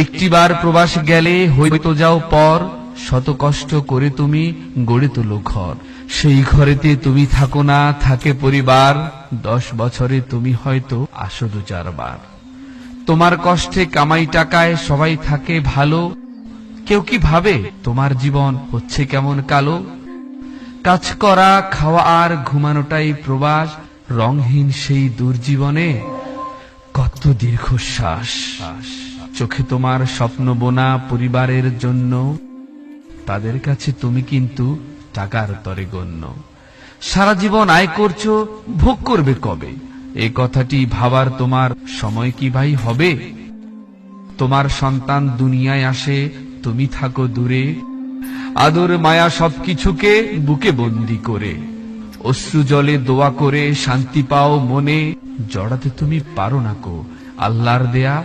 একটিবার প্রবাস গেলে হইতো যাও পর, শত কষ্ট করে তুমি গড়ে তোলো ঘর। সেই ঘরেতে তুমি থাকো না, থাকে পরিবার, 10 বছরে তুমি হয়তো আসো 2-4 বার। তোমার কষ্টে কামাই টাকায় সবাই থাকে ভালো, কেউ কি ভাবে তোমার জীবন হচ্ছে কেমন কালো? কাজ করা, খাওয়া আর ঘুমানোটাই প্রবাস, রংহীন সেই দুর্জীবনে কত দীর্ঘশ্বাস। চোখে তোমার স্বপ্ন বোনা পরিবারের জন্য, তাদের কাছে তুমি কিন্তু টাকার তরে গণ্য। সারা জীবন আয় করছো, ভোগ করবে কবে? এই কথাটি ভাবার তোমার সময় কি ভাই হবে? তোমার সন্তান দুনিয়ায় আসে, তুমি থাকো দূরে, আদর মায়া সবকিছুকে বুকে বন্দি করে। অশ্রু জলে দোয়া করে শান্তি পাও মনে, জড়াতে তুমি পারো না কো আল্লাহর দেয়া